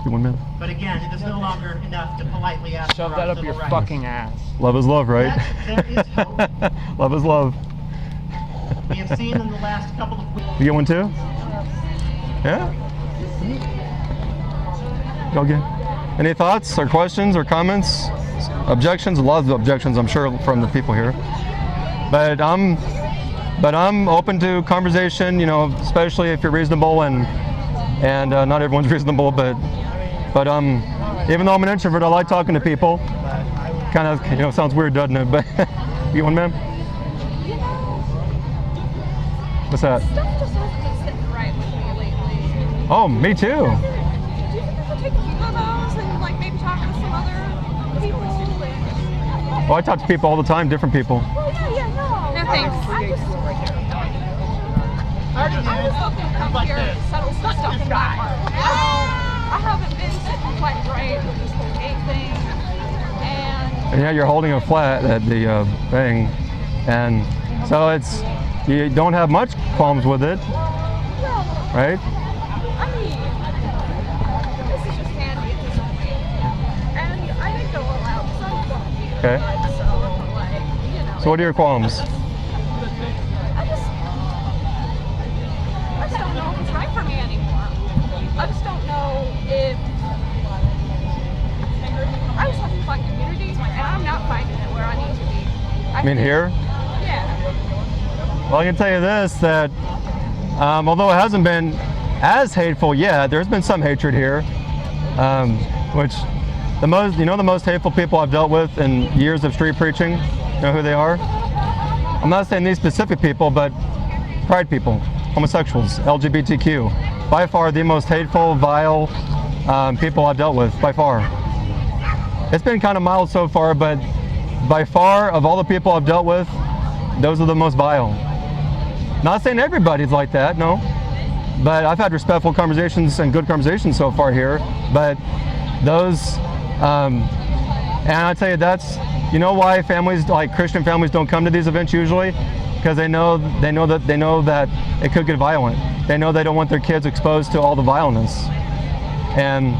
You 1 minute. But again, it is no longer enough to politely ask Shove for that our up your civil rights. fucking ass. Love is love, right? There is hope. Love is love. We have seen in the last couple of weeks. You get one too? Yeah? Okay. Any thoughts or questions or comments? Objections? A lot of objections, I'm sure, from the people here. But I'm open to conversation, you know, especially if you're reasonable and not everyone's reasonable, but even though I'm an introvert, I like talking to people. Kind of, you know, sounds weird, doesn't it? But you one, ma'am? What's that? Stuff just hasn't been sitting right with me lately. Oh, me too. Do you think I could take a few of those and like maybe talk to some other people? And... Oh, I talk to people all the time, different people. Well, yeah, no. No thanks. I just looking to come here and settle some stuff in my heart. I haven't been sitting quite right with this whole gay thing. And yeah, you're holding a flat at the thing, and so you don't have much qualms with it, right? I mean, this is just handy at this point. And I think they'll allow some stuff. Okay. So, like, you know. So what are your qualms? I just don't know if it's right for me anymore. I just don't know if I was looking for community, and I'm not finding it where I need to be. I mean here? Yeah. Well, I can tell you this, that although it hasn't been as hateful yet, there's been some hatred here, which the most hateful people I've dealt with in years of street preaching, you know who they are? I'm not saying these specific people, but pride people, homosexuals, LGBTQ. By far the most hateful, vile people I've dealt with, by far. It's been kind of mild so far, but by far of all the people I've dealt with, those are the most vile. Not saying everybody's like that, no, but I've had respectful conversations and good conversations so far here, but those, and I tell you, that's, you know why families, like Christian families, don't come to these events usually? Because they know that it could get violent. They know they don't want their kids exposed to all the violence. And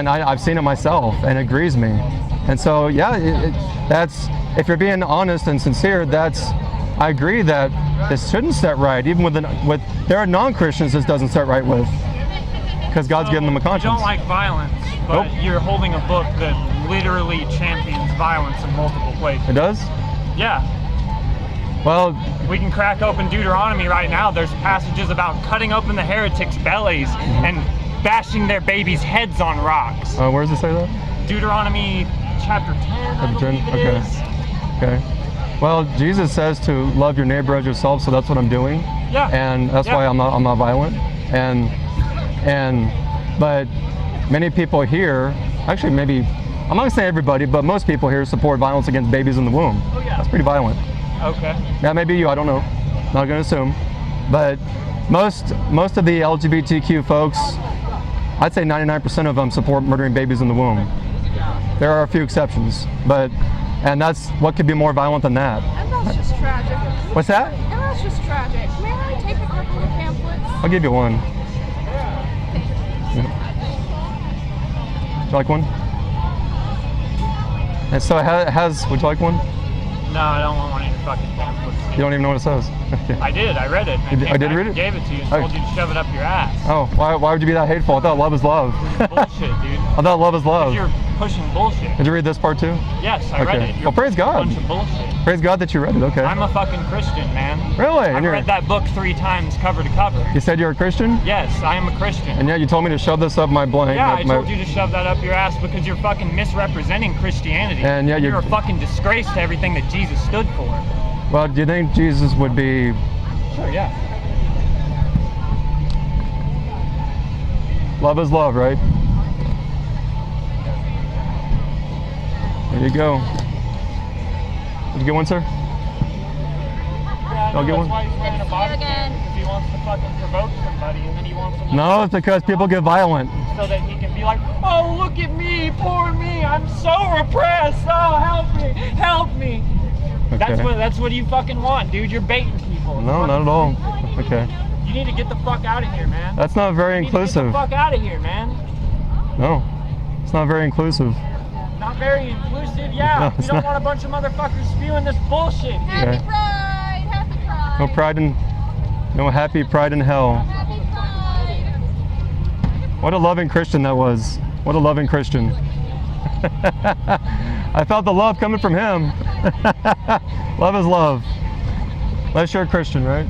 I've seen it myself, and it grieves me. And so, yeah, that's, if you're being honest and sincere, I agree that this shouldn't set right, even there are non-Christians this doesn't set right with, because God's given them a conscience. You don't like violence, but you're holding a book that literally champions violence in multiple places. It does? Yeah. Well, we can crack open Deuteronomy right now. There's passages about cutting open the heretics' bellies and bashing their babies' heads on rocks. Where does it say that? Deuteronomy chapter 10, I believe it is. Okay. Well, Jesus says to love your neighbor as yourself, so that's what I'm doing. Yeah. And that's why I'm not violent. But many people here, actually maybe, I'm not gonna say everybody, but most people here support violence against babies in the womb. Oh yeah. That's pretty violent. Okay. Yeah, maybe you, I don't know. Not gonna assume. But most of the LGBTQ folks, I'd say 99% of them support murdering babies in the womb. There are a few exceptions, and that's, what could be more violent than that? And that's just tragic. What's that? And that's just tragic. May I take a couple of pamphlets? I'll give you one. Yeah. Would you like one? And so it has, would you like one? No, I don't want one of your fucking pamphlets. You don't even know what it says. I did, I read it. I did read it? Gave it to you and told you to shove it up your ass. Oh, why would you be that hateful? I thought love is love. Bullshit, dude. I thought love is love. You're pushing bullshit. Did you read this part too? Yes, I read it. Well, praise God. A bunch of bullshit. Praise God that you read it, okay. I'm a fucking Christian, man. Really? I've read that book 3 times cover to cover. You said you're a Christian? Yes, I am a Christian. And yet you told me to shove this up my blank. Yeah, I told you to shove that up your ass because you're fucking misrepresenting Christianity. And yet you're a fucking disgrace to everything that Jesus stood for. Well, do you think Jesus would be... Sure, yeah. Love is love, right? There you go. Did you get one, sir? Yeah, I'll get one. That's why he's wearing a body cam, because he wants to fucking provoke somebody, and then he wants them to... No, it's because people get violent. So that he can be like, oh, look at me, poor me, I'm so repressed, oh, help me, help me. Okay. That's what you fucking want, dude. You're baiting people. No, not at all. Okay. You need to get the fuck out of here, man. That's not very inclusive. Get the fuck out of here, man. No, it's not very inclusive. Not very inclusive, yeah. No, We it's don't not. want a bunch of motherfuckers spewing this bullshit. Happy Okay. Pride! Happy Pride! No pride in, no happy pride in hell. Happy Pride! What a loving Christian that was. What a loving Christian. I felt the love coming from him. Love is love. Unless you're a Christian, right?